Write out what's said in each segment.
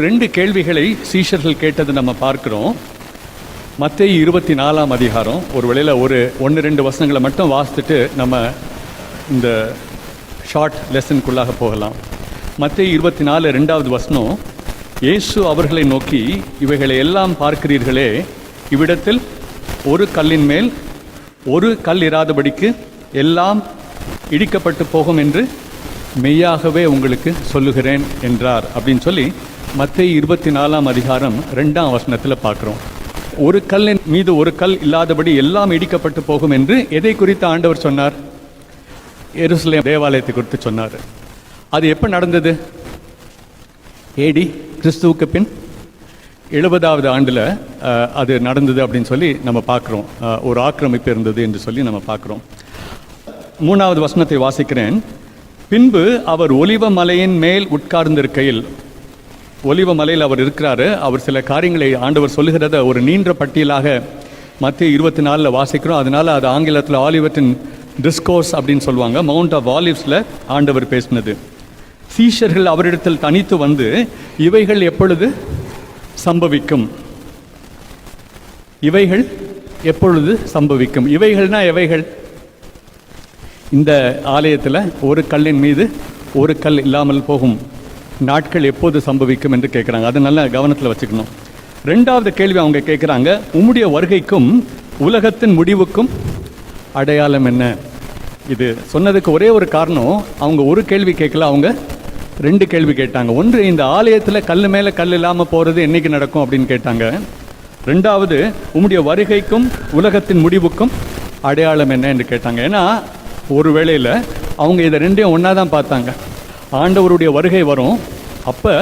2 கேள்விகளை சீஷர்கள் கேட்டது நம்ம பார்க்கிறோம். மத்தேயு 24 அதிகாரம். ஒரு வேளையில் ஒரு 1-2 வசனங்களை மட்டும் வாசித்துட்டு நம்ம இந்த ஷார்ட் லெசனுக்குள்ளாக போகலாம். மத்தேயு 24 2வது வசனம், இயேசு அவர்களை நோக்கி, இவைகளை எல்லாம் பார்க்கிறீர்களே, இவ்விடத்தில் ஒரு கல்லின் மேல் ஒரு கல் இராதபடிக்கு எல்லாம் இடிக்கப்பட்டு போகும் என்று மெய்யாகவே உங்களுக்கு சொல்லுகிறேன் என்றார் அப்படின்னு சொல்லி மத்தேயு 24 அதிகாரம் 2ஆம் வசனத்தில் பார்க்குறோம். ஒரு கல்லின் மீது ஒரு கல் இல்லாதபடி எல்லாம் இடிக்கப்பட்டு போகும் என்று எதை குறித்து ஆண்டவர் சொன்னார்? எருசலேம் தேவாலயத்தை குறித்து சொன்னார். அது எப்போ நடந்தது? ஏடி கிறிஸ்துவுக்கு பின் 70வது ஆண்டில் அது நடந்தது அப்படின்னு சொல்லி நம்ம பார்க்குறோம். ஒரு ஆக்கிரமிப்பு இருந்தது என்று சொல்லி நம்ம பார்க்குறோம். 3வது வசனத்தை வாசிக்கிறேன். பின்பு அவர் ஒலிவ மலையின் மேல் உட்கார்ந்திருக்கையில், ஒலிவ மலையில் அவர் இருக்கிறாரு. அவர் சில காரியங்களை ஆண்டவர் சொல்லுகிறத ஒரு நீண்ட பட்டியலாக மத்தேயு 24 வாசிக்கிறோம். அதனால அது ஆங்கிலத்தில் ஆலிவற்றின் டிஸ்கோர்ஸ் அப்படின்னு சொல்லுவாங்க. மவுண்ட் ஆஃப் ஆலிவ்ஸில் ஆண்டவர் பேசினது. சீஷர்கள் அவரிடத்தில் தனித்து வந்து, இவைகள் எப்பொழுது சம்பவிக்கும்? இவைகள் எப்பொழுது சம்பவிக்கும்? இவைகள்னா எவைகள்? இந்த ஆலயத்தில் ஒரு கல்லின் மீது ஒரு கல் இல்லாமல் போகும் நாட்கள் எப்போது சம்பவிக்கும் என்று கேட்குறாங்க. அது நல்ல கவனத்தில் வச்சுக்கணும். 2வது கேள்வி அவங்க கேட்குறாங்க, உம்முடைய வருகைக்கும் உலகத்தின் முடிவுக்கும் அடையாளம் என்ன? இது சொன்னதுக்கு ஒரே ஒரு காரணம், அவங்க ஒரு கேள்வி கேட்கல, அவங்க 2 கேள்வி கேட்டாங்க. ஒன்று, இந்த ஆலயத்தில் கல் மேலே கல் இல்லாமல் போகிறது என்னைக்கு நடக்கும் அப்படின்னு கேட்டாங்க. 2வது, உம்முடைய வருகைக்கும் உலகத்தின் முடிவுக்கும் அடையாளம் என்ன என்று கேட்டாங்க. ஏன்னா ஒரு வேளையில் அவங்க இதை 2ஐயும் ஒன்றா தான் பார்த்தாங்க. ஆண்டவருடைய வருகை வரும், அப்போ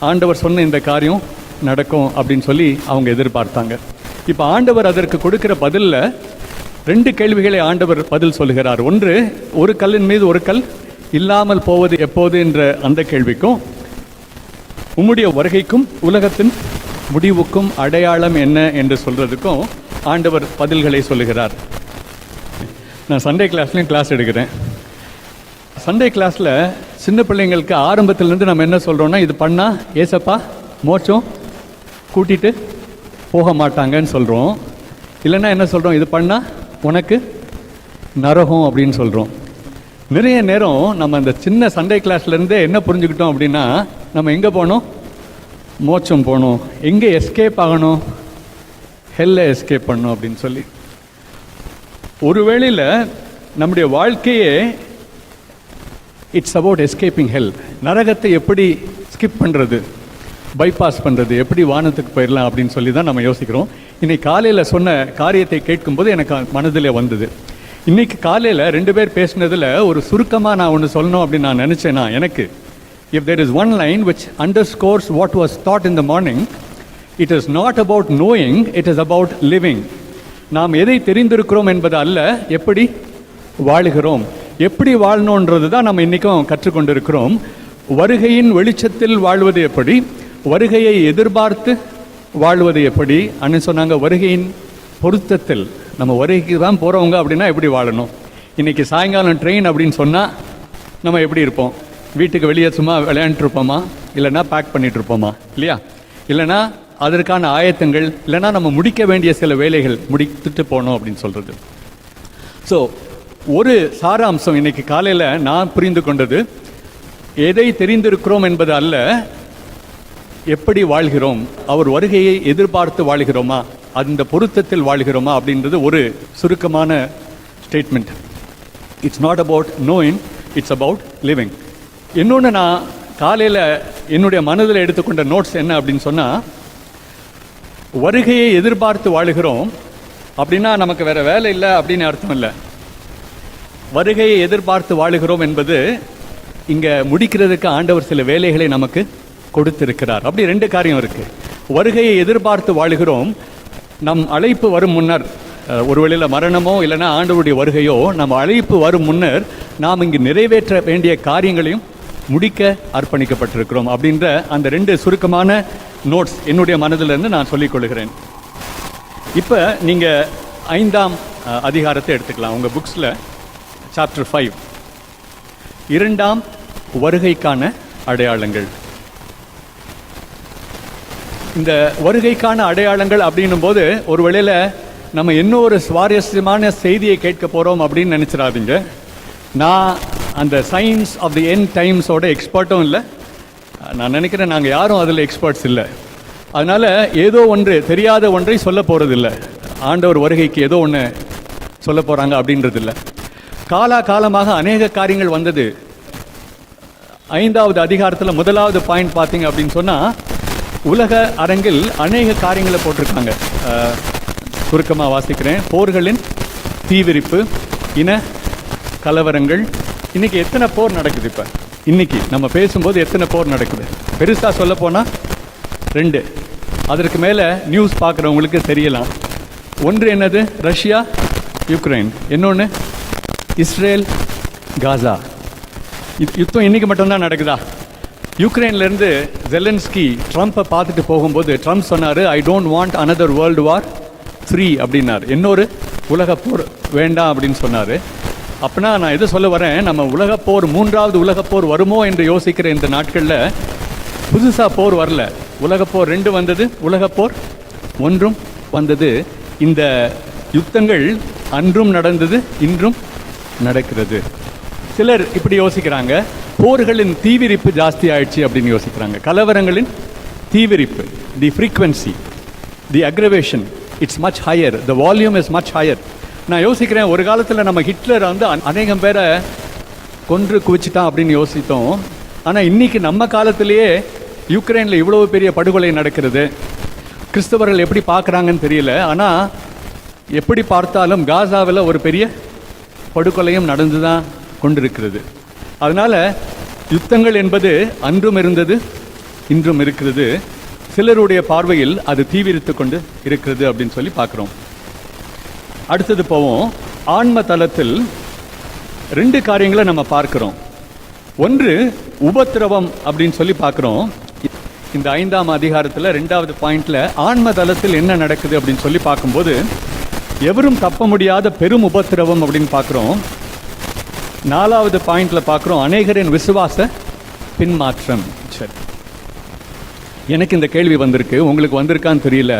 ஆண்டவர் சொன்ன இந்த காரியம் நடக்கும் அப்படின்னு சொல்லி அவங்க எதிர்பார்த்தாங்க. இப்போ ஆண்டவர் அதற்கு கொடுக்கிற பதிலில் 2 கேள்விகளை ஆண்டவர் பதில் சொல்லுகிறார். ஒன்று, ஒரு கல்லின் மீது ஒரு கல் இல்லாமல் போவது எப்போது என்ற அந்த கேள்விக்கும், உம்முடைய வருகைக்கும் உலகத்தின் முடிவுக்கும் அடையாளம் என்ன என்று சொல்றதுக்கும் ஆண்டவர் பதில்களை சொல்லுகிறார். நான் சண்டே கிளாஸ்லையும் கிளாஸ் எடுக்கிறேன். சண்டே கிளாஸில் சின்ன பிள்ளைங்களுக்கு ஆரம்பத்திலேருந்து நம்ம என்ன சொல்கிறோன்னா, இது பண்ணால் ஏசப்பா மோட்சம் கூட்டிகிட்டு போக மாட்டாங்கன்னு சொல்கிறோம். இல்லைன்னா என்ன சொல்கிறோம், இது பண்ணால் உனக்கு நரகம் அப்படின்னு சொல்கிறோம். நிறைய நேரம் நம்ம இந்த சின்ன சண்டே கிளாஸ்லேருந்தே என்ன புரிஞ்சுக்கிட்டோம் அப்படின்னா, நம்ம எங்கே போகணும்? மோட்சம் போகணும். எங்கே எஸ்கேப் ஆகணும்? ஹெல்ல எஸ்கேப் பண்ணணும் அப்படின்னு சொல்லி. ஒரு வேளையில் நம்முடைய வாழ்க்கையே இட்ஸ் அபவுட் எஸ்கேப்பிங் ஹெல். நரகத்தை எப்படி ஸ்கிப் பண்ணுறது, பைபாஸ் பண்ணுறது, எப்படி வானத்துக்கு போயிடலாம் அப்படின்னு சொல்லி தான் நம்ம யோசிக்கிறோம். இன்னைக்கு காலையில் சொன்ன காரியத்தை கேட்கும்போது எனக்கு மனதில் வந்தது. இன்னைக்கு காலையில் 2 பேர் பேசினதில் ஒரு சுருக்கமாக நான் ஒன்று சொல்லணும் அப்படின்னு நான் நினச்சேன்னா, எனக்கு if there is one line which underscores what was taught in the morning, it is not about knowing, it is about living. நாம் எதை தெரிந்திருக்கிறோம் என்பது அல்ல, எப்படி வாழுகிறோம், எப்படி வாழணுன்றது தான் நம்ம இன்றைக்கும் கற்றுக்கொண்டிருக்கிறோம். வருகையின் வெளிச்சத்தில் வாழ்வது எப்படி, வருகையை எதிர்பார்த்து வாழ்வது எப்படி அன்னு சொன்னாங்க. வருகையின் பொருத்தத்தில், நம்ம வருகைக்கு தான் போகிறவங்க அப்படின்னா எப்படி வாழணும். இன்றைக்கி சாயங்காலம் ட்ரெயின் அப்படின்னு சொன்னால் நம்ம எப்படி இருப்போம்? வீட்டுக்கு வெளியே சும்மா விளையாண்டுருப்போமா, இல்லைன்னா பேக் பண்ணிகிட்ருப்போமா, இல்லையா? இல்லைனா அதற்கான ஆயத்தங்கள், இல்லைனா நம்ம முடிக்க வேண்டிய சில வேலைகள் முடித்துட்டு போனோம் அப்படின்னு சொல்கிறது. ஸோ ஒரு சாராம்சம் இன்னைக்கு காலையில் நான் புரிந்து கொண்டது, எதை தெரிந்திருக்கிறோம் என்பது அல்ல, எப்படி வாழ்கிறோம், அவர் வருகையை எதிர்பார்த்து வாழ்கிறோமா, அந்த பொருத்தத்தில் வாழ்கிறோமா அப்படின்றது ஒரு சுருக்கமான statement. It's not about knowing, it's about living. இன்னொன்று நான் காலையில் என்னுடைய மனதில் எடுத்துக்கொண்ட நோட்ஸ் என்ன அப்படின்னு சொன்னால், வருகையை எதிர்பார்த்து வாழுகிறோம் அப்படின்னா நமக்கு வேறு வேலை இல்லை அப்படின்னு அர்த்தம் இல்லை. வருகையை எதிர்பார்த்து வாழுகிறோம் என்பது இங்கே முடிக்கிறதுக்கு ஆண்டவர் சில வேலைகளை நமக்கு கொடுத்திருக்கிறார். அப்படி 2 காரியம் இருக்குது. வருகையை எதிர்பார்த்து வாழுகிறோம், நம் அழைப்பு வரும் முன்னர், ஒரு வேளையில் மரணமோ இல்லைன்னா ஆண்டவருடைய வருகையோ, நம்ம அழைப்பு வரும் முன்னர் நாம் இங்கு நிறைவேற்ற வேண்டிய காரியங்களையும் முடிக்க அர்ப்பணிக்கப்பட்டிருக்கிறோம் அப்படின்ற அந்த 2 சுருக்கமான நோட்ஸ் என்னுடைய மனதிலிருந்து நான் சொல்லிக்கொள்கிறேன். இப்போ நீங்கள் 5ஆம் அதிகாரத்தை எடுத்துக்கலாம் உங்கள் புக்ஸில். சாப்டர் 5, 2ஆம் வருகைக்கான அடையாளங்கள். இந்த வருகைக்கான அடையாளங்கள் அப்படின்னும் போது ஒரு வேளையில் நம்ம இன்னொரு சுவாரஸ்யமான செய்தியை கேட்க போகிறோம் அப்படின்னு நினச்சிடாதீங்க. நான் அந்த சயின்ஸ் ஆஃப் தி எண்ட் டைம்ஸோட எக்ஸ்பர்ட்டும் இல்லை. நான் நினைக்கிறேன் நாங்கள் யாரும் அதில் எக்ஸ்பர்ட்ஸ் இல்லை. அதனால் ஏதோ ஒன்று தெரியாத ஒன்றை சொல்ல போகிறதில்ல. ஆண்டவர் வருகைக்கு ஏதோ ஒன்று சொல்ல போகிறாங்க அப்படின்றது இல்லை. காலமாக அநேக காரியங்கள் வந்தது. 5வது அதிகாரத்தில் 1வது பாயிண்ட் பார்த்தீங்க அப்படின்னு சொன்னால், உலக அரங்கில் அநேக காரியங்களை போட்டிருக்காங்க. சுருக்கமாக வாசிக்கிறேன். போர்களின் தீவிரிப்பு, இன கலவரங்கள். இன்றைக்கி எத்தனை போர் நடக்குது? இப்போ இன்றைக்கி நம்ம பேசும்போது எத்தனை போர் நடக்குது? பெருசாக சொல்ல போனால் 2. அதற்கு மேலே நியூஸ் பார்க்குறவங்களுக்கு தெரியலாம். ஒன்று என்னது? Russia Ukraine. இன்னொன்று இஸ்ரேல் காசா. யுத்தம் இன்றைக்கி மட்டும்தான் நடக்குதா? யுக்ரைன்லேருந்து ஜெலன்ஸ்கி ட்ரம்ப்பை பார்த்துட்டு போகும்போது ட்ரம்ப் சொன்னார், I don't want another world war 3 அப்படின்னார். இன்னொரு உலகப்போர் வேண்டாம் அப்படின்னு சொன்னார். அப்படின்னா நான் எது சொல்ல வரேன், நம்ம உலகப்போர் 3வது உலகப்போர் வருமோ என்று யோசிக்கிற இந்த நாட்களில் புதுசாக போர் வரல. உலகப்போர் 2 வந்தது, உலகப்போர் 1 வந்தது. இந்த யுத்தங்கள் அன்றும் நடந்தது, இன்றும் நடக்கிறது. சிலர் இப்படி யோசிக்கிறாங்க, போர்களின் தீவிரிப்பு ஜாஸ்தி ஆயிடுச்சு அப்படின்னு யோசிக்கிறாங்க. கலவரங்களின் தீவிரிப்பு, the frequency, the aggravation, it's much higher, the volume is much higher. நான் யோசிக்கிறேன், ஒரு காலத்தில் நம்ம ஹிட்லரை வந்து அநேகம் பேரை கொன்று குவிச்சிட்டான் அப்படின்னு யோசித்தோம். ஆனால் இன்றைக்கி நம்ம காலத்திலேயே யுக்ரைனில் இவ்வளோ பெரிய படுகொலை நடக்கிறது. கிறிஸ்தவர்கள் எப்படி பார்க்குறாங்கன்னு தெரியல. ஆனால் எப்படி பார்த்தாலும் காசாவில் ஒரு பெரிய படுகொலையும் நடந்து தான் கொண்டிருக்கிறது. அதனால் யுத்தங்கள் என்பது அன்றும் இருந்தது, இன்றும் இருக்கிறது. சிலருடைய பார்வையில் அது தீவிரித்து கொண்டு இருக்கிறது அப்படின்னு சொல்லி பார்க்குறோம். அடுத்தது போவோம். ஆன்ம தளத்தில் 2 காரியங்களை நம்ம பார்க்கிறோம். ஒன்று உபத்திரவம் அப்படின்னு சொல்லி பார்க்குறோம். இந்த 5ஆம் அதிகாரத்தில் 2வது பாயிண்டில் ஆன்ம தளத்தில் என்ன நடக்குது அப்படின்னு சொல்லி பார்க்கும்போது, எவரும் தப்ப முடியாத பெரும் உபத்திரவம் அப்படின்னு பார்க்குறோம். 4வது பாயிண்டில் பார்க்குறோம் அநேகரின் விசுவாச பின்மாற்றம். சரி, எனக்கு இந்த கேள்வி வந்திருக்கு, உங்களுக்கு வந்திருக்கான்னு தெரியல.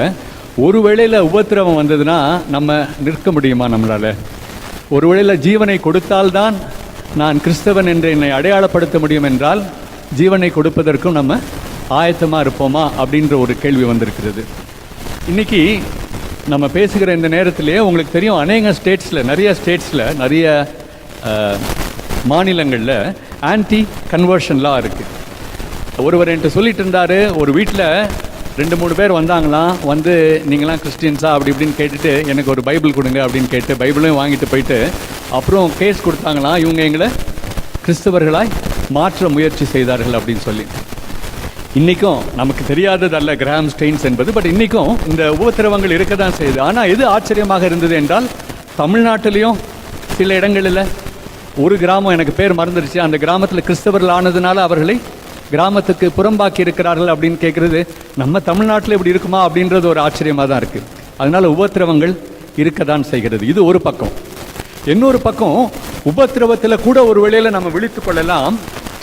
ஒரு வேளையில் உபத்திரவம் வந்ததுன்னா நம்ம நிற்க முடியுமா நம்மளால்? ஒரு வேளையில் ஜீவனை கொடுத்தால்தான் நான் கிறிஸ்தவன் என்று என்னை அடையாளப்படுத்த முடியும் என்றால் ஜீவனை கொடுப்பதற்கும் நம்ம ஆயத்தமாக இருப்போமா அப்படின்ற ஒரு கேள்வி வந்திருக்கிறது. இன்றைக்கி நம்ம பேசுகிற இந்த நேரத்திலே உங்களுக்கு தெரியும், அநேக ஸ்டேட்ஸில், நிறைய மாநிலங்களில் ஆன்டி கன்வர்ஷன் லா இருக்குது. ஒருவர் என்கிட்ட சொல்லிட்டு இருந்தார், ஒரு வீட்டில் 2-3 பேர் வந்தாங்களாம். வந்து நீங்களாம் கிறிஸ்டின்ஸா அப்படி இப்படின்னு கேட்டுட்டு எனக்கு ஒரு பைபிள் கொடுங்க அப்படின்னு கேட்டு பைபிளையும் வாங்கிட்டு போயிட்டு அப்புறம் கேஸ் கொடுத்தாங்களாம், இவங்க எங்களை கிறிஸ்தவர்களாய் மாற்ற முயற்சி செய்தார்கள் அப்படின்னு சொல்லி. இன்றைக்கும் நமக்கு தெரியாதது அல்ல கிராம் ஸ்டெயின்ஸ் என்பது. பட் இன்றைக்கும் இந்த உபத்திரவங்கள் இருக்க தான் செய்யுது. ஆனால் எது ஆச்சரியமாக இருந்தது என்றால், தமிழ்நாட்டிலையும் சில இடங்களில் ஒரு கிராமம், எனக்கு பேர் மறந்துடுச்சு, அந்த கிராமத்தில் கிறிஸ்தவர்கள் ஆனதுனால அவர்களை கிராமத்துக்கு புறம்பாக்கி இருக்கிறார்கள் அப்படின்னு கேட்குறது நம்ம தமிழ்நாட்டில் இப்படி இருக்குமா அப்படின்றது ஒரு ஆச்சரியமாக தான் இருக்குது. அதனால் உபத்திரவங்கள் இருக்க தான் செய்கிறது. இது ஒரு பக்கம். இன்னொரு பக்கம், உபத்திரவத்தில் கூட ஒரு வேளையில் நம்ம விழித்து கொள்ளலாம்,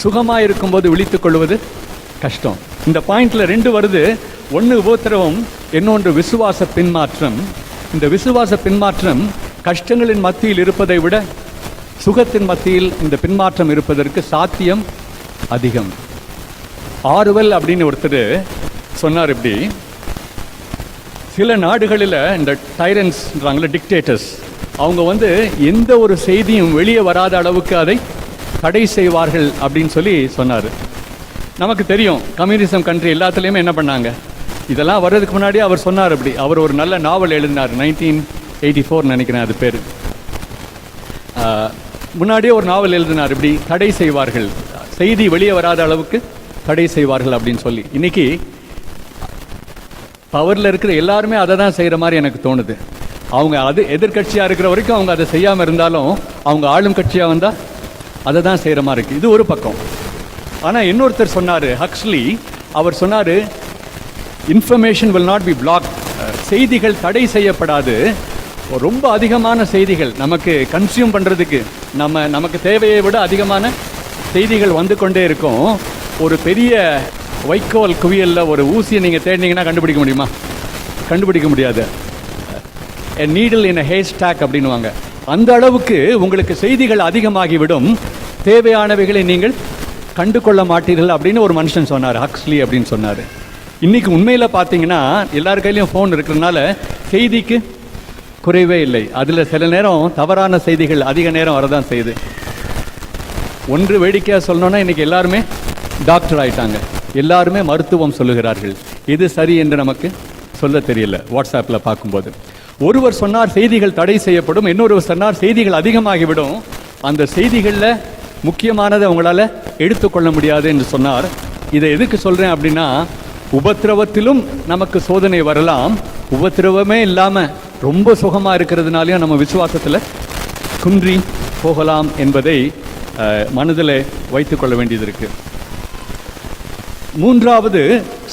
சுகமாக இருக்கும்போது விழித்து கொள்வது கஷ்டம். இந்த பாயிண்டில் 2 வருது. ஒன்று உபத்திரவம், இன்னொன்று விசுவாச பின்மாற்றம். இந்த விசுவாச பின்மாற்றம் கஷ்டங்களின் மத்தியில் இருப்பதை விட சுகத்தின் மத்தியில் இந்த பின்மாற்றம் இருப்பதற்கு சாத்தியம் அதிகம். ஆறுவல் அப்படின்னு ஒருத்தர் சொன்னார், இப்படி சில நாடுகளில் இந்த டைரன்ஸ்ன்றாங்களே, டிக்டேட்டர்ஸ், அவங்க வந்து எந்த ஒரு செய்தியும் வெளியே வராத அளவுக்கு அதை தடை செய்வார்கள் அப்படின்னு சொல்லி சொன்னார். நமக்கு தெரியும் கம்யூனிசம் கண்ட்ரி எல்லாத்துலேயுமே என்ன பண்ணாங்க. இதெல்லாம் வர்றதுக்கு முன்னாடியே அவர் சொன்னார். அப்படி அவர் ஒரு நல்ல நாவல் எழுதினார், 1984 நினைக்கிறேன் அது பேர். முன்னாடியே ஒரு நாவல் எழுதினார், இப்படி தடை செய்வார்கள், செய்தி வெளியே வராத அளவுக்கு தடை செய்வார்கள் அப்படின்னு சொல்லி. இன்றைக்கி பவரில் இருக்கிற எல்லாருமே அதை தான் செய்கிற மாதிரி எனக்கு தோணுது. அவங்க அது எதிர்கட்சியாக இருக்கிற வரைக்கும் அவங்க அதை செய்யாமல் இருந்தாலும் அவங்க ஆளும் கட்சியாக வந்தால் அதை தான் செய்கிற மாதிரி இருக்குது. இது ஒரு பக்கம். ஆனால் இன்னொருத்தர் சொன்னார், ஹக்ஸ்லி, அவர் சொன்னார், information will not be block, செய்திகள் தடை செய்யப்படாது. ரொம்ப அதிகமான செய்திகள் நமக்கு கன்சியூம் பண்ணுறதுக்கு நமக்கு தேவையை விட அதிகமான செய்திகள் வந்து கொண்டே இருக்கும். ஒரு பெரிய வைக்கோல் குவியலில் ஒரு ஊசியை நீங்கள் தேடினீங்கன்னா கண்டுபிடிக்க முடியுமா? கண்டுபிடிக்க முடியாது. a needle in a haystack அப்படின்னுவாங்க. அந்த அளவுக்கு உங்களுக்கு செய்திகள் அதிகமாகிவிடும், தேவையானவைகளை நீங்கள் கண்டு கொள்ள மாட்டீர்கள் அப்படின்னு ஒரு மனுஷன் சொன்னார், ஹக்ஸ்லி அப்படின்னு சொன்னார். இன்னைக்கு உண்மையில் பார்த்தீங்கன்னா எல்லார் கையிலையும் ஃபோன் இருக்கிறதுனால செய்திக்கு குறைவே இல்லை. அதில் சில நேரம் தவறான செய்திகள் அதிக நேரம் வரதான் செய்யுது. ஒன்று வேடிக்கையாக சொல்லணும்னா இன்னைக்கு எல்லாருமே டாக்டர் ஆயிட்டாங்க, எல்லாருமே மருத்துவம் சொல்லுகிறார்கள். இது சரி என்று நமக்கு சொல்ல தெரியல. வாட்ஸ்அப்பில் பார்க்கும்போது ஒருவர் சொன்னார் செய்திகள் தடை செய்யப்படும், இன்னொருவர் சொன்னார் செய்திகள் அதிகமாகிவிடும், அந்த செய்திகளில் முக்கியமானதை உங்களால் எடுத்துக்கொள்ள முடியாது என்று சொன்னார். இதை எதுக்கு சொல்கிறேன் அப்படின்னா, உபத்திரவத்திலும் நமக்கு சோதனை வரலாம், உபத்திரவமே இல்லாமல் ரொம்ப சுகமாக இருக்கிறதுனாலையும் நம்ம விசுவாசத்தில் குன்றி போகலாம் என்பதை மனதில் வைத்துக்கொள்ள வேண்டியது இருக்கு. மூன்றாவது,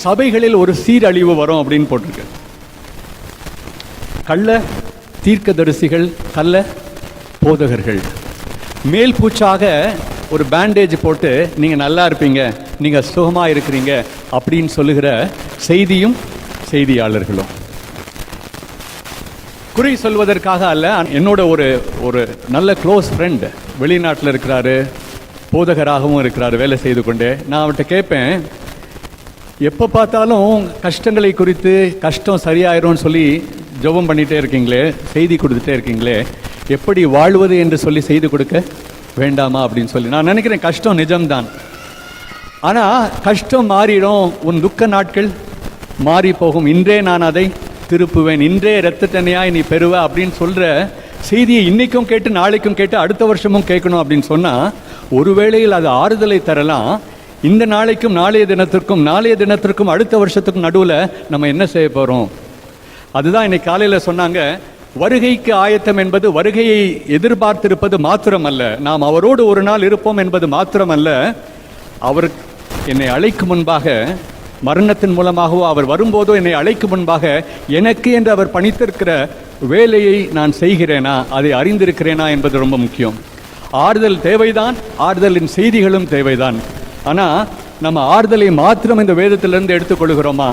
சபைகளில் ஒரு சீரழிவு வரும் அப்படின்னு போட்டிருக்கு. கள்ள தீர்க்கதரிசிகள், கள்ள போதகர்கள் மேல் பூச்சாக ஒரு பேண்டேஜ் போட்டு நீங்கள் நல்லா இருப்பீங்க, நீங்கள் சுகமாக இருக்கிறீங்க அப்படின்னு சொல்லுகிற செய்தியும் செய்தியாளர்களும். குறி சொல்வதற்காக அல்ல, என்னோட ஒரு நல்ல க்ளோஸ் ஃப்ரெண்ட் வெளிநாட்டில் இருக்கிறாரு, போதகராகவும் இருக்கிறார், வேலை செய்து கொண்டே. நான் அவர்கிட்ட கேட்பேன், எப்போ பார்த்தாலும் கஷ்டங்களை குறித்து கஷ்டம் சரியாயிரும்னு சொல்லி ஜெபம் பண்ணிகிட்டே இருக்கீங்களே, செய்தி கொடுத்துட்டே இருக்கீங்களே, எப்படி வாழ்வது என்று சொல்லி செய்து கொடுக்க வேண்டாமா அப்படின்னு சொல்லி. நான் நினைக்கிறேன் கஷ்டம் நிஜம்தான், ஆனால் கஷ்டம் மாறிடும், உன் துக்க நாட்கள் மாறி போகும், இன்றே நான் அதை திருப்புவேன், இன்றே இரத்த தண்ணியாய் நீ பெறுவ அப்படின்னு சொல்கிற செய்தியை இன்றைக்கும் கேட்டு நாளைக்கும் கேட்டு அடுத்த வருஷமும் கேட்கணும் அப்படின்னு சொன்னால் ஒருவேளையில் அது ஆறுதலை தரலாம். இந்த நாளைக்கும் நாளைய தினத்திற்கும் அடுத்த வருஷத்துக்கும் நடுவில் நம்ம என்ன செய்ய போகிறோம்? அதுதான் இன்னைக்கு காலையில் சொன்னாங்க, வருகைக்கு ஆயத்தம் என்பது வருகையை எதிர்பார்த்திருப்பது மாத்திரமல்ல, நாம் அவரோடு ஒரு நாள் இருப்போம் என்பது மாத்திரமல்ல, அவர் என்னை அழைக்கும் முன்பாக, மரணத்தின் மூலமாகவோ அவர் வரும்போதோ என்னை அழைக்கும் முன்பாக எனக்கு என்று அவர் பணித்திருக்கிற வேலையை நான் செய்கிறேனா, அதை அறிந்திருக்கிறேனா என்பது ரொம்ப முக்கியம். ஆறுதல் தேவைதான், ஆறுதலின் செய்திகளும் தேவைதான். ஆனால் நம்ம ஆறுதலை மாத்திரம் இந்த வேதத்திலிருந்து எடுத்துக்கொள்கிறோமா,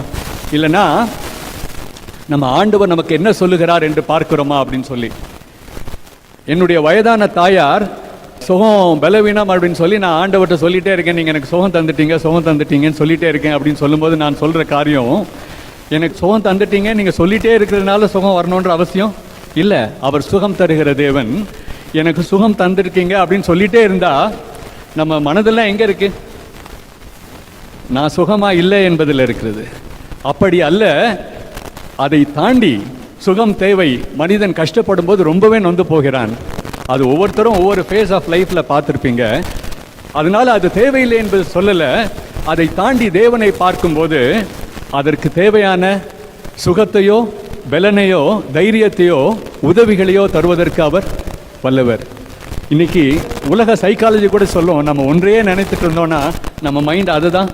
இல்லைன்னா நம்ம ஆண்டவர் நமக்கு என்ன சொல்லுகிறார் என்று பார்க்கிறோமா அப்படின்னு சொல்லி. என்னுடைய வயதான தாயார் சுகம் பலவீனம் அப்படின்னு சொல்லி நான் ஆண்டவர்கிட்ட சொல்லிகிட்டே இருக்கேன், நீங்கள் எனக்கு சுகம் தந்துட்டீங்கன்னு சொல்லிகிட்டே இருக்கேன் அப்படின்னு சொல்லும்போது நான் சொல்கிற காரியம், எனக்கு சுகம் தந்துட்டீங்க நீங்கள் சொல்லிகிட்டே இருக்கிறதுனால சுகம் வரணுன்ற அவசியம் இல்லை. அவர் சுகம் தருகிற தேவன். எனக்கு சுகம் தந்திருக்கீங்க அப்படின்னு சொல்லிகிட்டே இருந்தால் நம்ம மனதெல்லாம் எங்கே இருக்கு? நான் சுகமாக இல்லை என்பதில் இருக்கிறது. அப்படி அல்ல, அதை தாண்டி சுகம் தேவை. மனிதன் கஷ்டப்படும் போது ரொம்பவே நொந்து போகிறான். அது ஒவ்வொருத்தரும் ஒவ்வொரு ஃபேஸ் ஆஃப் லைஃப்பில் பார்த்துருப்பீங்க. அதனால அது தேவையில்லை என்பது சொல்லலை. அதை தாண்டி தேவனை பார்க்கும்போது அதற்கு தேவையான சுகத்தையோ பலனையோ தைரியத்தையோ உதவிகளையோ தருவதற்கு அவர் வல்லவர். இன்னைக்கு உலக சைக்காலஜி கூட சொல்லும், நம்ம ஒன்றையே நினைத்துட்டு இருந்தோம்னா நம்ம மைண்ட் அதை தான்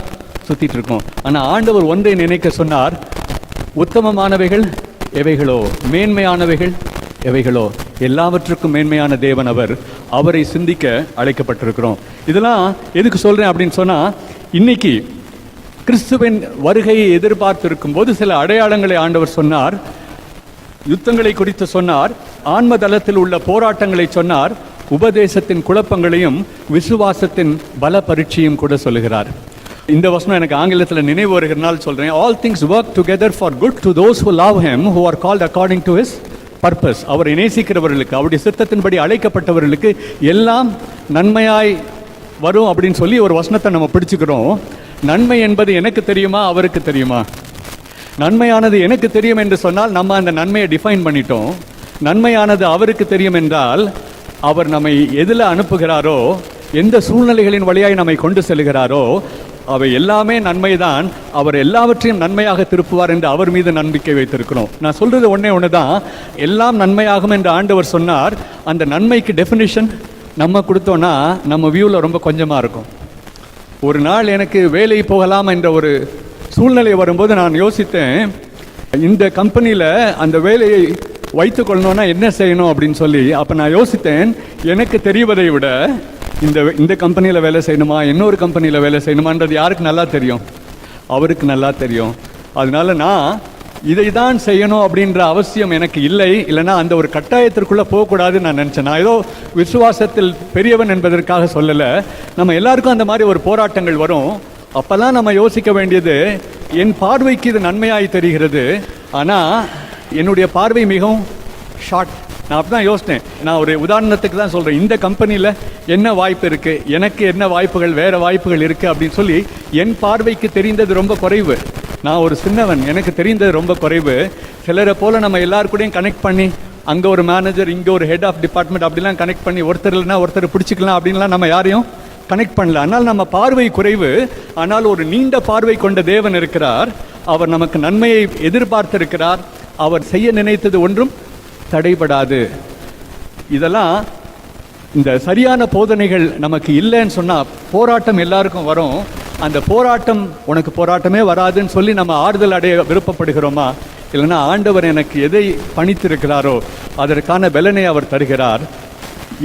சுற்றிட்டு இருக்கோம். ஆனால் ஆண்டவர் ஒன்றை நினைக்க சொன்னார், உத்தமமானவைகள் எவைகளோ, மேன்மையானவைகள் எவைகளோ, எல்லாவற்றுக்கும் மேன்மையான தேவன் அவர். அவரை சிந்திக்க அழைக்கப்பட்டிருக்கிறோம். இதெல்லாம் எதுக்கு சொல்கிறேன் அப்படின்னு சொன்னால், இன்னைக்கு கிறிஸ்துவின் வருகையை எதிர்பார்த்திருக்கும் போது சில அடையாளங்களை ஆண்டவர் சொன்னார். யுத்தங்களை குறித்து சொன்னார், ஆன்ம தளத்தில் உள்ள போராட்டங்களை சொன்னார், உபதேசத்தின் குழப்பங்களையும் விசுவாசத்தின் பல பரீட்சையும் கூட சொல்லுகிறார். இந்த வசனம் எனக்கு ஆங்கிலத்தில் நினைவு வருகிறனால் சொல்கிறேன். All things work together for good to those who love him who are called according to his purpose. அவரை நேசிக்கிறவர்களுக்கு, அவருடைய சித்தத்தின்படி அழைக்கப்பட்டவர்களுக்கு எல்லாம் நன்மையாய் வரும் அப்படின்னு சொல்லி ஒரு வசனத்தை நம்ம பிடிச்சுக்கிறோம். நன்மை என்பது எனக்கு தெரியுமா, அவருக்கு தெரியுமா? நன்மையானது எனக்கு தெரியும் என்று சொன்னால் நம்ம அந்த நன்மையை டிஃபைன் பண்ணிட்டோம். நன்மையானது அவருக்கு தெரியும் என்றால் அவர் நம்மை எதில் அனுப்புகிறாரோ, எந்த சூழ்நிலைகளின் வழியாய் நம்மை கொண்டு செல்கிறாரோ அவை எல்லாமே நன்மைதான். அவர் எல்லாவற்றையும் நன்மையாக திருப்புவார் என்று அவர் மீது நம்பிக்கை வைத்திருக்கிறோம். நான் சொல்றது ஒன்று தான், எல்லாம் நன்மையாகும் என்று ஆண்டவர் சொன்னார். அந்த நன்மைக்கு டெஃபினிஷன் நம்ம கொடுத்தோன்னா நம்ம வியூவில் ரொம்ப கொஞ்சமாக இருக்கும். ஒரு நாள் எனக்கு வேலை போகலாம் என்ற ஒரு சூழ்நிலை வரும்போது நான் யோசித்தேன், இந்த கம்பெனியில் அந்த வேலையை வைத்து கொள்ளணும்னா என்ன செய்யணும் அப்படின்னு சொல்லி. அப்போ நான் யோசித்தேன், எனக்கு தெரிவதை விட இந்த கம்பெனியில் வேலை செய்யணுமா, இன்னொரு கம்பெனியில் வேலை செய்யணுமான்றது யாருக்கு நல்லா தெரியும்? அவருக்கு நல்லா தெரியும். அதனால நான் இதை தான் செய்யணும் அப்படின்ற அவசியம் எனக்கு இல்லை, இல்லைன்னா அந்த ஒரு கட்டாயத்திற்குள்ளே போகக்கூடாதுன்னு நான் நினச்சேன். நான் ஏதோ விசுவாசத்தில் பெரியவன் என்பதற்காக சொல்லலை. நம்ம எல்லாருக்கும் அந்த மாதிரி ஒரு போராட்டங்கள் வரும். அப்போல்லாம் நம்ம யோசிக்க வேண்டியது, என் பார்வைக்கு இது நன்மையாய் தெரிகிறது, ஆனால் என்னுடைய பார்வை மிகவும் ஷார்ட். நான் அப்படி தான் யோசித்தேன். நான் ஒரு உதாரணத்துக்கு தான் சொல்கிறேன். இந்த கம்பெனியில் என்ன வாய்ப்பு இருக்குது, எனக்கு என்ன வாய்ப்புகள், வேறு வாய்ப்புகள் இருக்குது அப்படின்னு சொல்லி என் பார்வைக்கு தெரிந்தது ரொம்ப குறைவு. நான் ஒரு சின்னவன், எனக்கு தெரிந்தது ரொம்ப குறைவு. சிலரை போல் நம்ம எல்லாருக்கூடையும் கனெக்ட் பண்ணி அங்கே ஒரு மேனேஜர், இங்கே ஒரு ஹெட் ஆஃப் டிபார்ட்மெண்ட் அப்படிலாம் கனெக்ட் பண்ணி ஒருத்தர் இல்லைனா ஒருத்தர் பிடிச்சிக்கலாம் அப்படின்லாம் நம்ம யாரையும் கனெக்ட் பண்ணல. ஆனால் நம்ம பார்வை குறைவு. ஆனால் ஒரு நீண்ட பார்வை கொண்ட தேவன் இருக்கிறார். அவர் நமக்கு நன்மையை எதிர்பார்த்திருக்கிறார். அவர் செய்ய நினைத்தது ஒன்றும் தடைபடாது. இதெல்லாம் இந்த சரியான போதனைகள் நமக்கு இல்லைன்னு சொன்னால் போராட்டம் எல்லாருக்கும் வரும். அந்த போராட்டம், உனக்கு போராட்டமே வராதுன்னு சொல்லி நம்ம ஆறுதல் அடைய விருப்பப்படுகிறோமா? இல்லைன்னா ஆண்டவர் எனக்கு எதை பணித்திருக்கிறாரோ அதற்கான பலனை அவர் தருகிறார்.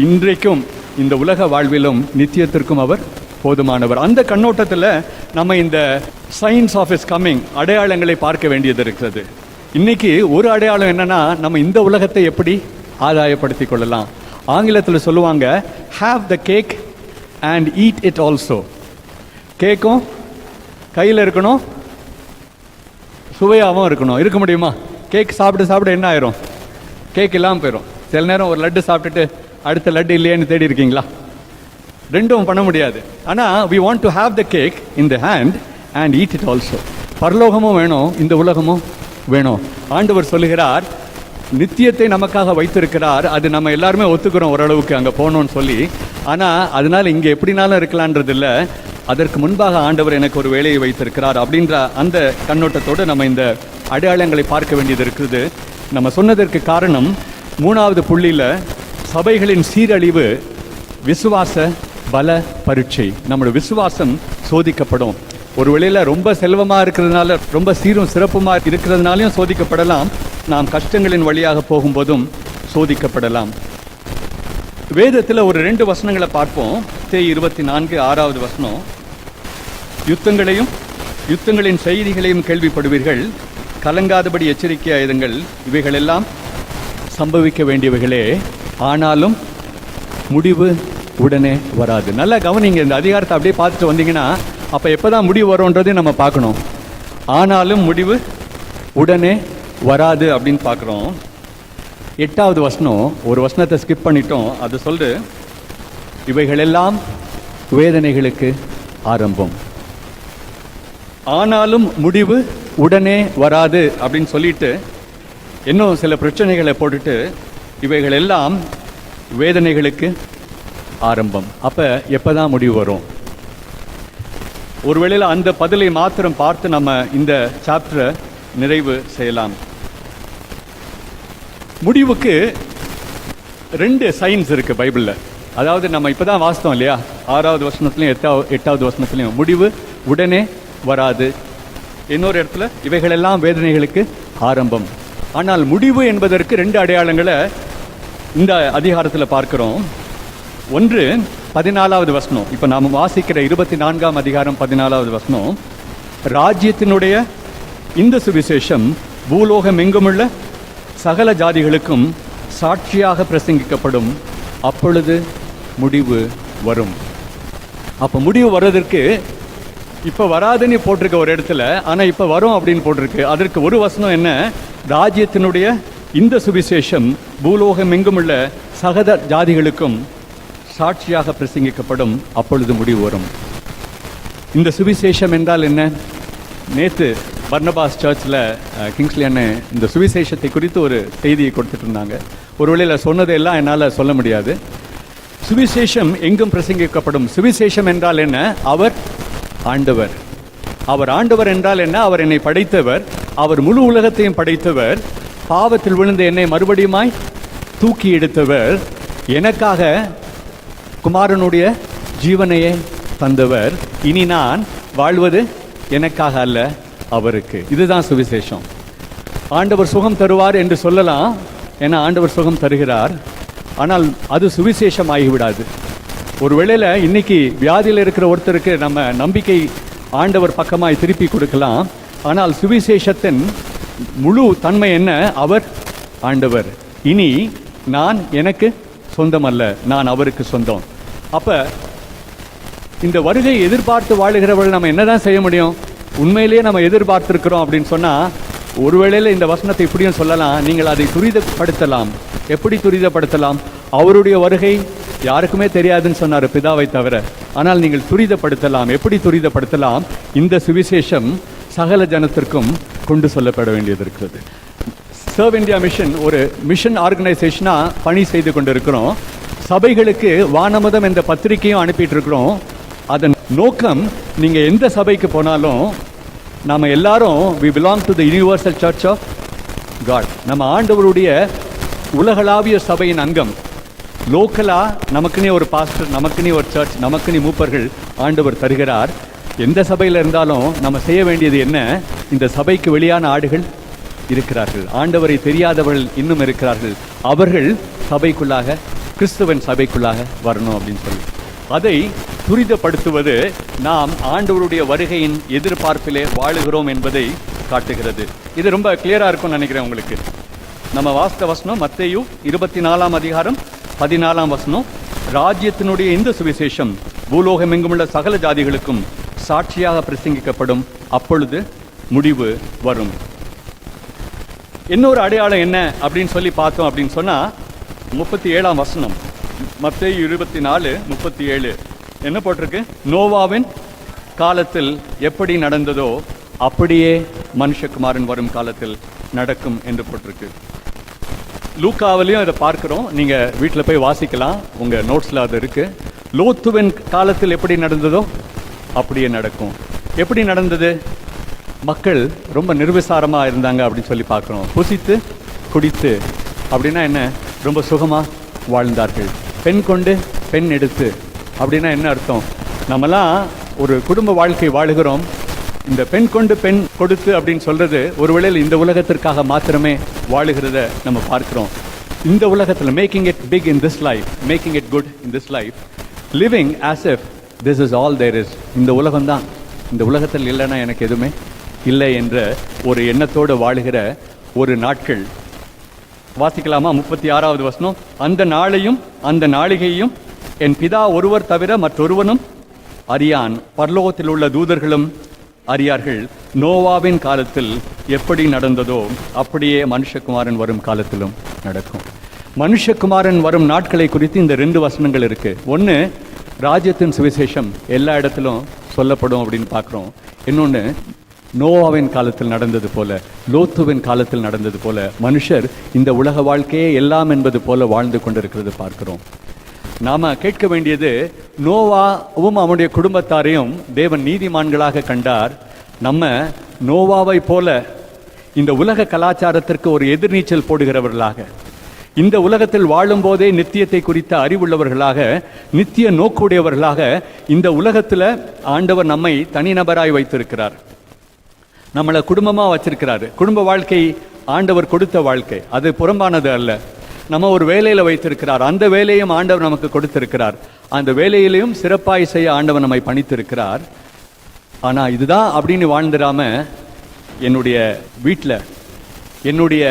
இன்றைக்கும் இந்த உலக வாழ்விலும் நித்தியத்திற்கும் அவர் போதுமானவர். அந்த கண்ணோட்டத்தில் நம்ம இந்த சயின்ஸ் ஆஃப் இஸ் கம்மிங் அடையாளங்களை பார்க்க வேண்டியது இருக்கிறது. இன்னைக்கு ஒரு அடையாளம் என்னன்னா, நம்ம இந்த உலகத்தை எப்படி ஆதாயப்படுத்தி கொள்ளலாம். ஆங்கிலத்தில் சொல்லுவாங்க, have the cake and eat it also. கேக்கும் கையில் இருக்கணும், சுவையாகவும் இருக்கணும். இருக்க முடியுமா? கேக் சாப்பிட்டு சாப்பிட்டு என்ன ஆயிரும்? கேக் இல்லாமல் போயிடும். சில நேரம் ஒரு லட்டு சாப்பிட்டுட்டு அடுத்த லட்டு இல்லையேன்னு தேடி இருக்கீங்களா? ரெண்டும் பண்ண முடியாது. ஆனால் we want to have the cake in the hand and eat it also. பரலோகமும் வேணும், இந்த உலகமும் வேணும். ஆண்டவர் சொல்லுகிறார், நித்தியத்தை நமக்காக வைத்திருக்கிறார். அது நம்ம எல்லாருமே ஒத்துக்கிறோம் ஓரளவுக்கு அங்கே போகணும்னு சொல்லி. ஆனால் அதனால் இங்கே எப்படினாலும் இருக்கலான்றது இல்லை. அதற்கு முன்பாக ஆண்டவர் எனக்கு ஒரு வேலையை வைத்திருக்கிறார் அப்படின்ற அந்த கண்ணோட்டத்தோடு நம்ம இந்த அடையாளங்களை பார்க்க வேண்டியது இருக்குது. நம்ம சொன்னதற்கு காரணம் 3வது புள்ளியில் சபைகளின் சீரழிவு விசுவாச பல பரீட்சை. நம்மளோட விசுவாசம் சோதிக்கப்படும். ஒரு வேளையில் ரொம்ப செல்வமாக இருக்கிறதுனால, ரொம்ப சீரும் சிறப்புமாக இருக்கிறதுனாலையும் சோதிக்கப்படலாம். நாம் கஷ்டங்களின் வழியாக போகும்போதும் சோதிக்கப்படலாம். வேதத்தில் ஒரு 2 வசனங்களை பார்ப்போம். 24 6வது வசனம், யுத்தங்களின் செய்திகளையும் கேள்விப்படுவீர்கள், கலங்காதபடி எச்சரிக்கையாயிருங்கள், இவைகளெல்லாம் சம்பவிக்க வேண்டியவைகளே, ஆனாலும் முடிவு உடனே வராது. நல்லா கவனிங்க, இந்த அதிகாரத்தை அப்படியே பார்த்துட்டு வந்தீங்கன்னா அப்போ எப்போ தான் முடிவு வரும்ன்றதையும் நம்ம பார்க்கணும். ஆனாலும் முடிவு உடனே வராது அப்படின்னு பார்க்குறோம். 8வது வசனம், ஒரு வசனத்தை ஸ்கிப் பண்ணிட்டோம். அது சொல்லு, இவைகளெல்லாம் வேதனைகளுக்கு ஆரம்பம், ஆனாலும் முடிவு உடனே வராது அப்படின்னு சொல்லிட்டு இன்னும் சில பிரச்சனைகளை போட்டுட்டு இவைகளெல்லாம் வேதனைகளுக்கு ஆரம்பம். அப்போ எப்போ தான் முடிவு வரும்? ஒருவேளையில் அந்த பதிலை மாத்திரம் பார்த்து நம்ம இந்த சாப்டரை நிறைவு செய்யலாம். முடிவுக்கு 2 சைன்ஸ் இருக்குது பைபிளில். அதாவது நம்ம இப்போ தான் வாசித்தோம் இல்லையா, 6வது வசனத்துலையும் 8வது வசனத்துலையும் முடிவு உடனே வராது. இன்னொரு இடத்துல இவைகளெல்லாம் வேதனைகளுக்கு ஆரம்பம். ஆனால் முடிவு என்பதற்கு 2 அடையாளங்களை இந்த அதிகாரத்தில் பார்க்கிறோம். ஒன்று 14வது வசனம். இப்போ நாம் வாசிக்கிற 24ஆம் அதிகாரம் 14வது வசனம், ராஜ்யத்தினுடைய இந்த சுவிசேஷம் பூலோகம் எங்குமுள்ள சகல ஜாதிகளுக்கும் சாட்சியாக பிரசங்கிக்கப்படும், அப்பொழுது முடிவு வரும். அப்போ முடிவு வர்றதற்கு இப்போ வராதுன்னு போட்டிருக்க ஒரு இடத்துல, ஆனால் இப்போ வரும் அப்படின்னு போட்டிருக்கு. அதற்கு ஒரு வசனம் என்ன? ராஜ்யத்தினுடைய இந்த சுவிசேஷம் பூலோகம் எங்குமுள்ள சகல ஜாதிகளுக்கும் சாட்சியாக பிரசங்கிக்கப்படும், அப்பொழுது முடிவு வரும். இந்த சுவிசேஷம் என்றால் என்ன? நேற்று பர்னபாஸ் சர்ச்சில் கிங்ஸ்லி அண்ணன் இந்த சுவிசேஷத்தை குறித்து ஒரு செய்தியை கொடுத்துட்டு இருந்தாங்க. ஒரு வேளையில் சொன்னதெல்லாம் என்னால் சொல்ல முடியாது. சுவிசேஷம் எங்கும் பிரசங்கிக்கப்படும். சுவிசேஷம் என்றால் என்ன? அவர் ஆண்டவர். அவர் ஆண்டவர் என்றால் என்ன? அவர் என்னை படைத்தவர், அவர் முழு உலகத்தையும் படைத்தவர், பாவத்தில் விழுந்த என்னை மறுபடியுமாய் தூக்கி எடுத்தவர், எனக்காக குமாரனுடைய ஜீவனையே தந்தவர். இனி நான் வாழ்வது எனக்காக அல்ல, அவருக்கு. இதுதான் சுவிசேஷம். ஆண்டவர் சுகம் தருவார் என்று சொல்லலாம், ஏன்னா ஆண்டவர் சுகம் தருகிறார். ஆனால் அது சுவிசேஷம் ஆகிவிடாது. ஒரு வேளையில் இன்னைக்கு வியாதியில் இருக்கிற ஒருத்தருக்கு நம்ம நம்பிக்கை ஆண்டவர் பக்கமாய் திருப்பி கொடுக்கலாம். ஆனால் சுவிசேஷத்தின் முழு தன்மை என்ன? அவர் ஆண்டவர். இனி நான் எனக்கு சொந்தம் அல்ல, நான் அவருக்கு சொந்தம். அப்ப இந்த வருகை எதிர்பார்த்து வாழுகிறவர்கள் நம்ம என்னதான் செய்ய முடியும்? உண்மையிலேயே நம்ம எதிர்பார்த்திருக்கிறோம் அப்படின்னு சொன்னா, ஒருவேளையில இந்த வசனத்தை இப்படியும் சொல்லலாம், நீங்கள் அதை துரிதப்படுத்தலாம். எப்படி துரிதப்படுத்தலாம்? அவருடைய வருகை யாருக்குமே தெரியாதுன்னு சொன்னார், பிதாவை தவிர. ஆனால் நீங்கள் துரிதப்படுத்தலாம். எப்படி துரிதப்படுத்தலாம்? இந்த சுவிசேஷம் சகல ஜனத்திற்கும் கொண்டு சொல்லப்பட வேண்டியது இருக்கிறது. சர்வ் இந்தியா மிஷன் ஒரு மிஷன் ஆர்கனைசேஷனா பணி செய்து கொண்டிருக்கிறோம். சபைகளுக்கு வானமுதம் என்ற பத்திரிகையும் அனுப்பிட்டு இருக்கிறோம். அதன் நோக்கம், நீங்க எந்த சபைக்கு போனாலும் நாம எல்லாரும் we belong to the universal church of God. நம்ம ஆண்டவருடைய உலகளாவிய சபையின் அங்கம். லோக்கலா நமக்குனே ஒரு பாஸ்டர், நமக்குனே ஒரு சர்ச், நமக்குனே மூப்பர்கள் ஆண்டவர் தருகிறார். எந்த சபையில் இருந்தாலும் நம்ம செய்ய வேண்டியது என்ன? இந்த சபைக்கு வெளியான ஆடுகள் இருக்கிறார்கள், ஆண்டவரை தெரியாதவர்கள் இன்னும் இருக்கிறார்கள். அவர்கள் சபைக்குள்ளாக, கிறிஸ்துவன் சபைக்குள்ளாக வரணும் அப்படின்னு சொல்லி அதை துரிதப்படுத்துவது நாம் ஆண்டவருடைய வருகையின் எதிர்பார்ப்பிலே வாழுகிறோம் என்பதை காட்டுகிறது. இது ரொம்ப கிளியரா இருக்கும்னு நினைக்கிறேன் உங்களுக்கு. நம்ம வாஸ்த வசனம் மத்தேயு 24 அதிகாரம் 14 வசனம். ராஜ்யத்தினுடைய இந்த சுவிசேஷம் பூலோகம் எங்குமுள்ள சகல ஜாதிகளுக்கும் சாட்சியாக பிரசங்கிக்கப்படும், அப்பொழுது முடிவு வரும். இன்னொரு அடையாளம் என்ன அப்படின்னு சொல்லி பார்த்தோம் அப்படின்னு சொன்னா, 37 வசனம் மத்தேயு 24:37 என்ன போட்டிருக்கு? நோவாவின் காலத்தில் எப்படி நடந்ததோ அப்படியே மனுஷகுமாரன் வரும் காலத்தில் நடக்கும் என்று போட்டிருக்கு. லூக்காவிலையும் இதை பார்க்கிறோம். நீங்க வீட்டில் போய் வாசிக்கலாம், உங்க நோட்ஸ்ல அது இருக்கு. லோத்துவின் காலத்தில் எப்படி நடந்ததோ அப்படியே நடக்கும். எப்படி நடந்தது? மக்கள் ரொம்ப நிர்விசாரமா இருந்தாங்க அப்படின்னு சொல்லி பார்க்கிறோம். புசித்து குடித்து, அப்படின்னா என்ன? ரொம்ப சுகமா வாழ்ந்தார்கள். பெண் கொண்டு பெண் எடுத்து, அப்படின்னா என்ன அர்த்தம்? நம்மலாம் ஒரு குடும்ப வாழ்க்கை வாழுகிறோம். இந்த பெண் கொண்டு பெண் கொடுத்து அப்படின்னு சொல்றது ஒருவேளை இந்த உலகத்திற்காக மாத்திரமே வாழுகிறத நம்ம பார்க்கிறோம். இந்த உலகத்தில் making it big in this life, making it good in this life, living as if this is all there is. இந்த உலகம் தான், இந்த உலகத்தில் இல்லைன்னா எனக்கு எதுவுமே இல்லை என்ற ஒரு எண்ணத்தோடு வாழுகிற ஒரு நாட்கள். வாசிக்கலாமா? 36 வசனம். அந்த நாளையும் அந்த நாளிகையும் என் பிதா ஒருவர் தவிர மற்றொருவனும் அறியான், பரலோகத்தில் உள்ள தூதர்களும் அறியார்கள். நோவாவின் காலத்தில் எப்படி நடந்ததோ அப்படியே மனுஷகுமாரன் வரும் காலத்திலும் நடக்கும். மனுஷகுமாரன் வரும் நாட்களை குறித்து இந்த 2 வசனங்கள் இருக்கு. ஒன்று, ராஜ்யத்தின் சுவிசேஷம் எல்லா இடத்திலும் சொல்லப்படும் அப்படின்னு பார்க்குறோம். இன்னொன்று, நோவாவின் காலத்தில் நடந்தது போல, லோத்துவின் காலத்தில் நடந்தது போல மனுஷர் இந்த உலக வாழ்க்கையே எல்லாம் என்பது போல வாழ்ந்து கொண்டிருக்கிறது பார்க்கிறோம். நாம கேட்க வேண்டியது, நோவாவும் அவனுடைய குடும்பத்தாரையும் தேவன் நீதிமான்களாக கண்டார். நம்ம நோவாவை போல இந்த உலக கலாச்சாரத்திற்கு ஒரு எதிர்நீச்சல் போடுகிறவர்களாக, இந்த உலகத்தில் வாழும் போதே நித்தியத்தை குறித்த அறிவுள்ளவர்களாக, நித்திய நோக்குடையவர்களாக இந்த உலகத்தில் ஆண்டவர் நம்மை தனிநபராய் வைத்திருக்கிறார். நம்மளை குடும்பமாக வச்சிருக்கிறாரு. குடும்ப வாழ்க்கை ஆண்டவர் கொடுத்த வாழ்க்கை, அது புறம்பானது அல்ல. நம்ம ஒரு வேலையில் வைத்திருக்கிறார், அந்த வேலையும் ஆண்டவர் நமக்கு கொடுத்திருக்கிறார். அந்த வேலையிலையும் சிறப்பாய் செய்ய ஆண்டவர் நம்மை பணித்திருக்கிறார். ஆனால் இதுதான் அப்படின்னு வாழ்ந்துடாம, என்னுடைய வீட்டில், என்னுடைய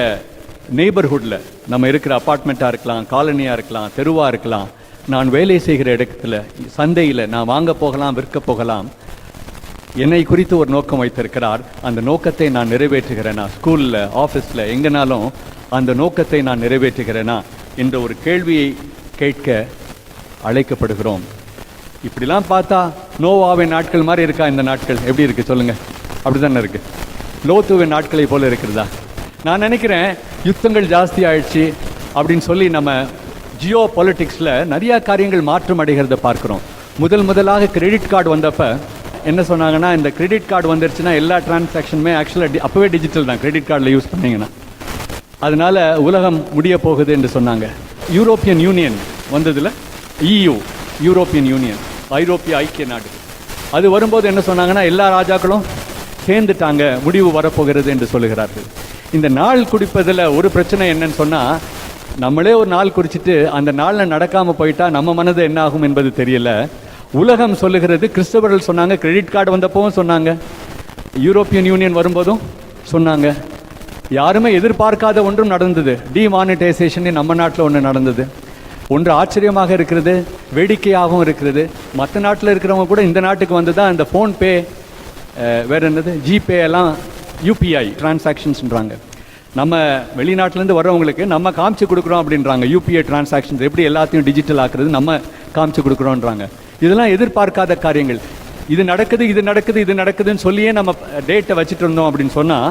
நெய்பர்ஹுட்டில், நம்ம இருக்கிற அப்பார்ட்மெண்ட்டாக இருக்கலாம், காலனியாக இருக்கலாம், தெருவாக இருக்கலாம், நான் வேலை செய்கிற இடத்துல, சந்தையில் நான் வாங்க போகலாம், விற்க போகலாம், என்னை குறித்து ஒரு நோக்கம் வைத்திருக்கிறார். அந்த நோக்கத்தை நான் நிறைவேற்றுகிறேனா? ஸ்கூலில், ஆஃபீஸில், எங்கேனாலும் அந்த நோக்கத்தை நான் நிறைவேற்றுகிறேனா என்ற ஒரு கேள்வியை கேட்க அழைக்கப்படுகிறோம். இப்படிலாம் பார்த்தா நோவாவின் நாட்கள் மாதிரி இருக்கா? இந்த நாட்கள் எப்படி இருக்கு சொல்லுங்க? அப்படித்தானே இருக்கு. லோத்துவின் நாட்களை போல இருக்கிறதா? நான் நினைக்கிறேன் யுத்தங்கள் ஜாஸ்தி ஆயிடுச்சு அப்படின்னு சொல்லி நம்ம ஜியோ பொலிட்டிக்ஸில் நிறைய காரியங்கள் மாற்றம் அடைகிறத பார்க்குறோம். முதலாக கிரெடிட் கார்டு வந்தப்போ என்ன சொன்னாங்கன்னா, இந்த கிரெடிட் கார்டு வந்துருச்சுன்னா எல்லா டிரான்சாக்ஷனுமே ஆக்சுவலாக அப்போவே டிஜிட்டல் தான், கிரெடிட் கார்டில் யூஸ் பண்ணிங்கன்னா. அதனால உலகம் முடிய போகுது என்று சொன்னாங்க. யூரோப்பியன் யூனியன் வந்ததில், EU யூரோப்பியன் யூனியன், ஐரோப்பிய ஐக்கிய நாடு, அது வரும்போது என்ன சொன்னாங்கன்னா, எல்லா ராஜாக்களும் சேர்ந்துட்டாங்க, முடிவு வரப்போகிறது என்று சொல்லுகிறார்கள். இந்த நாள் குறிப்பதில் ஒரு பிரச்சனை என்னன்னு சொன்னால், நம்மளே ஒரு நாள் குறிச்சிட்டு அந்த நாளில் நடக்காமல் போயிட்டா நம்ம மனது என்ன ஆகும் என்பது தெரியல. உலகம் சொல்லுகிறது, கிறிஸ்தவர்கள் சொன்னாங்க, கிரெடிட் கார்டு வந்தப்பவும் சொன்னாங்க, யூரோப்பியன் யூனியன் வரும்போதும் சொன்னாங்க. யாருமே எதிர்பார்க்காத ஒன்றும் நடந்தது. டிமானிட்டைசேஷன் நம்ம நாட்டில் ஒன்று நடந்தது. ஒன்று ஆச்சரியமாக இருக்கிறது, வேடிக்கையாகவும் இருக்கிறது. மற்ற நாட்டில் இருக்கிறவங்க கூட இந்த நாட்டுக்கு வந்து தான் இந்த ஃபோன்பே, வேறு என்னது ஜிபே எல்லாம் யூபிஐ டிரான்சாக்ஷன்ஸ்ன்றாங்க. நம்ம வெளிநாட்டிலேருந்து வர்றவங்களுக்கு நம்ம காமிச்சு கொடுக்குறோம் அப்படின்றாங்க. யூபிஐ டிரான்சாக்ஷன்ஸ் எப்படி எல்லாத்தையும் டிஜிட்டல் ஆக்குறது நம்ம காமிச்சு கொடுக்குறோன்றாங்க. இதெல்லாம் எதிர்பார்க்காத காரியங்கள். இது நடக்குது, இது நடக்குது, இது நடக்குதுன்னு சொல்லியே நம்ம டேட்டை வச்சுட்டு இருந்தோம் அப்படின்னு சொன்னால்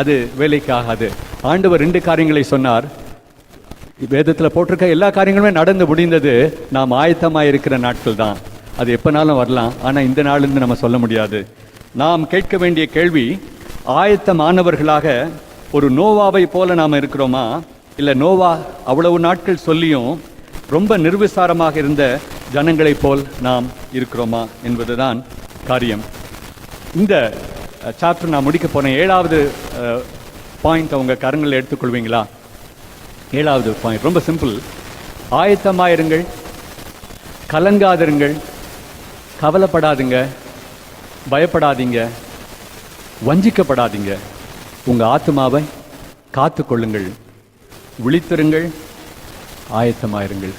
அது வேலைக்கு ஆகாது. ஆண்டவர் 2 காரியங்களை சொன்னார். வேதத்தில் போட்டிருக்க எல்லா காரியங்களுமே நடந்து முடிந்தது நாம் ஆயத்தமாக இருக்கிற நாட்கள் தான். அது எப்போனாலும் வரலாம், ஆனால் இந்த நாள்னு நம்ம சொல்ல முடியாது. நாம் கேட்க வேண்டிய கேள்வி, ஆயத்தமானவர்களாக ஒரு நோவாவை போல நாம் இருக்கிறோமா, இல்லை நோவா அவ்வளவு நாட்கள் சொல்லியும் ரொம்ப நிர்விசாரமாக இருந்த ஜனங்களைப் போல் நாம் இருக்கிறோமா என்பதுதான் காரியம். இந்த சாப்டர் நான் முடிக்க போனேன். 7வது பாயிண்ட் அவங்க கரங்களில் எடுத்துக்கொள்வீங்களா? 7வது பாயிண்ட் ரொம்ப சிம்பிள். ஆயத்தமாயிருங்கள், கலங்காதிருங்கள், கவலைப்படாதீங்க, பயப்படாதீங்க, வஞ்சிக்கப்படாதீங்க. உங்கள் ஆத்மாவை காத்துக்கொள்ளுங்கள், விழித்திருங்கள், ஆயத்தமாயிருங்கள்.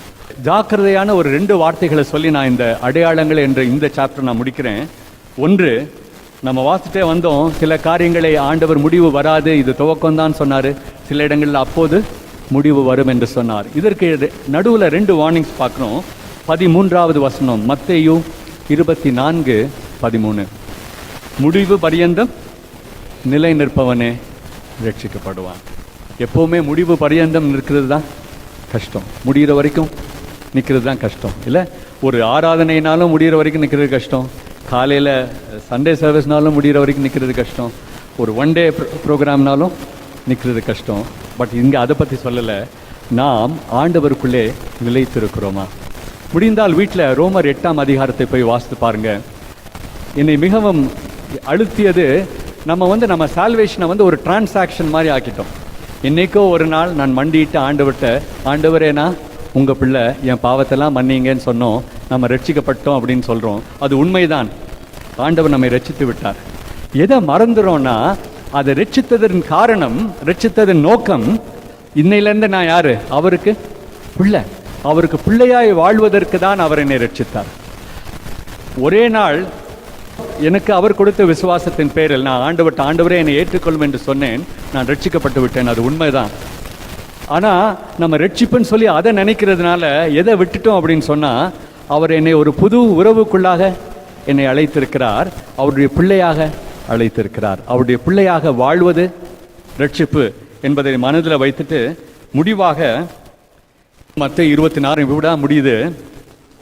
ஜாக்கிரதையான ஒரு 2 வார்த்தைகளை சொல்லி நான் இந்த அடையாளங்கள் என்ற இந்த சாப்டர் நான் முடிக்கிறேன். ஒன்று, நம்ம வாசிட்டே வந்தோம், சில காரியங்களை ஆண்டவர் முடிவு வராது, இது துவக்கம்தான் சொன்னார். சில இடங்களில் அப்போது முடிவு வரும் என்று சொன்னார். இதற்கு நடுவில் 2 வார்னிங்ஸ் பார்க்கணும். 13வது வசனம், மத்தேயு 24:13. முடிவு பரியந்தம் நிலை நிற்பவனே ரட்சிக்கப்படுவான். எப்போவுமே முடிவு பரியந்தம் நிற்கிறது தான் கஷ்டம். முடிகிற வரைக்கும் நிற்கிறது தான் கஷ்டம் இல்லை? ஒரு ஆராதனைனாலும் முடிகிற வரைக்கும் நிற்கிறது கஷ்டம். காலையில் சண்டே சர்வீஸ்னாலும் முடிகிற வரைக்கும் நிற்கிறது கஷ்டம். ஒரு 1 டே ப்ரோக்ராம்னாலும் நிற்கிறது கஷ்டம். பட் இங்கே அதை பற்றி சொல்லலை. நாம் ஆண்டவருக்குள்ளே நிலைத்திருக்கிறோமா? முடிந்தால் வீட்டில் ரோமர் 8ஆம் அதிகாரத்தை போய் வாசித்து பாருங்கள். என்னை மிகவும் அழுத்தியது, நம்ம சால்வேஷனை ஒரு டிரான்சாக்ஷன் மாதிரி ஆக்கிட்டோம். என்னைக்கோ ஒரு நாள் நான் மண்டிட்டு ஆண்டவர்கிட்ட, ஆண்டவரேனா உங்கள் பிள்ளை என் பாவத்தெல்லாம் மன்னிங்கன்னு சொன்னோம், நம்ம ரட்சிக்கப்பட்டோம் அப்படின்னு சொல்கிறோம். அது உண்மைதான், ஆண்டவர் நம்மை ரட்சித்து விட்டார். எதை மறந்துடுறோன்னா, அதை ரட்சித்ததன் காரணம், ரட்சித்ததன் நோக்கம், இன்னையிலேருந்து நான் யார்? அவருக்கு பிள்ளை. அவருக்கு பிள்ளையாய் வாழ்வதற்கு தான் அவர் என்னை ரட்சித்தார். ஒரே நாள் எனக்கு அவர் கொடுத்த விசுவாசத்தின் பேரில் நான் ஆண்டவரே என்னை ஏற்றுக்கொள்ளும் என்று சொன்னேன், நான் ரட்சிக்கப்பட்டு விட்டேன். அது உண்மைதான். ஆனால் நம்ம ரட்சிப்புன்னு சொல்லி அதை நினைக்கிறதுனால எதை விட்டுட்டோம் அப்படின்னு சொன்னால், அவர் என்னை ஒரு புது உறவுக்குள்ளாக என்னை அழைத்திருக்கிறார், அவருடைய பிள்ளையாக அழைத்திருக்கிறார். அவருடைய பிள்ளையாக வாழ்வது ரட்சிப்பு என்பதை மனதில் வைத்துட்டு, முடிவாக மத்தேயு 24 விட முடியுது.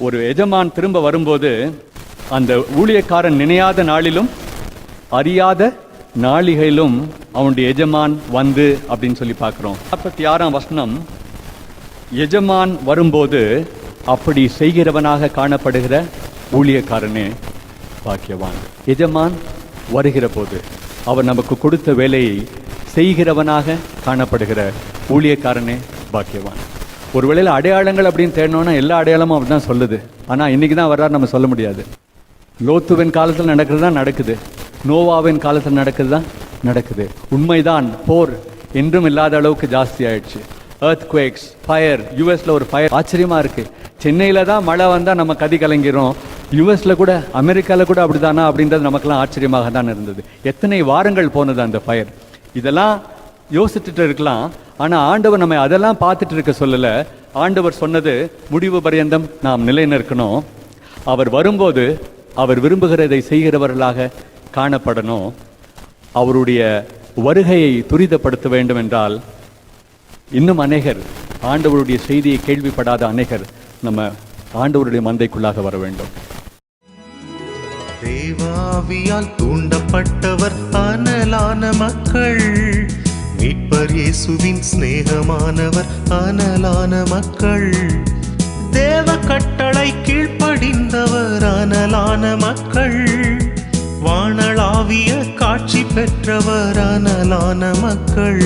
ஒரு எஜமான் திரும்ப வரும்போது, அந்த ஊழியக்காரன் நினையாத நாளிலும் அறியாத நாளிகையிலும் அவனுடைய எஜமான் வந்து அப்படின்னு சொல்லி பார்க்குறோம். 46ஆம் வசனம், எஜமான் வரும்போது அப்படி செய்கிறவனாக காணப்படுகிற ஊழியக்காரனே பாக்கியவான். எஜமான் வருகிற போது அவர் நமக்கு கொடுத்த வேலையை செய்கிறவனாக காணப்படுகிற ஊழியக்காரனே பாக்கியவான். ஒரு வேளையில் அடையாளங்கள் அப்படின்னு தேடணும்னா எல்லா அடையாளமும் அப்படி தான் சொல்லுது. ஆனால் இன்றைக்கி தான் வர்றாரு நம்ம சொல்ல முடியாது. லோத்துவின் காலத்தில் நடக்கிறது தான் நடக்குது, நோவாவின் காலத்தில் நடக்குது தான் நடக்குது. உண்மைதான், போர் என்றும் இல்லாத அளவுக்கு ஜாஸ்தி ஆயிடுச்சு. earthquakes, ஃபயர், யூஎஸில் ஒரு ஃபயர். ஆச்சரியமாக இருக்குது. சென்னையில் தான் மழை வந்தால் நம்ம கதி கலங்கிறோம். யூஎஸில் கூட, அமெரிக்காவில் கூட அப்படி தானா அப்படின்றது நமக்கெல்லாம் ஆச்சரியமாக தான் இருந்தது. எத்தனை வாரங்கள் போனது அந்த ஃபயர். இதெல்லாம் யோசிச்சுட்டு இருக்கலாம். ஆனால் ஆண்டவர் நம்ம அதெல்லாம் பார்த்துட்டு இருக்க சொல்லலை. ஆண்டவர் சொன்னது, முடிவு பரியந்தம் நாம் நிலை நிற்கணும். அவர் வரும்போது அவர் விரும்புகிறதை செய்கிறவர்களாக காணப்படணும். அவருடைய வருகையை துரிதப்படுத்த வேண்டும் என்றால், இன்னும் அநேகர், ஆண்டவருடைய செய்தியை கேள்விப்படாத அநேகர் நம்ம ஆண்டவருடைய மந்தைக்குள்ளாக வர வேண்டும். தேவாவியால் தூண்டப்பட்டவர் அனலான மக்கள், மீட்பர் இயேசுவின் சிநேகமானவர் அனலான மக்கள், தேவ கட்டளை கீழ்ப்படிந்தவர் அனலான மக்கள், வானளாவிய காட்சி பெற்றவர் அனலான மக்கள்,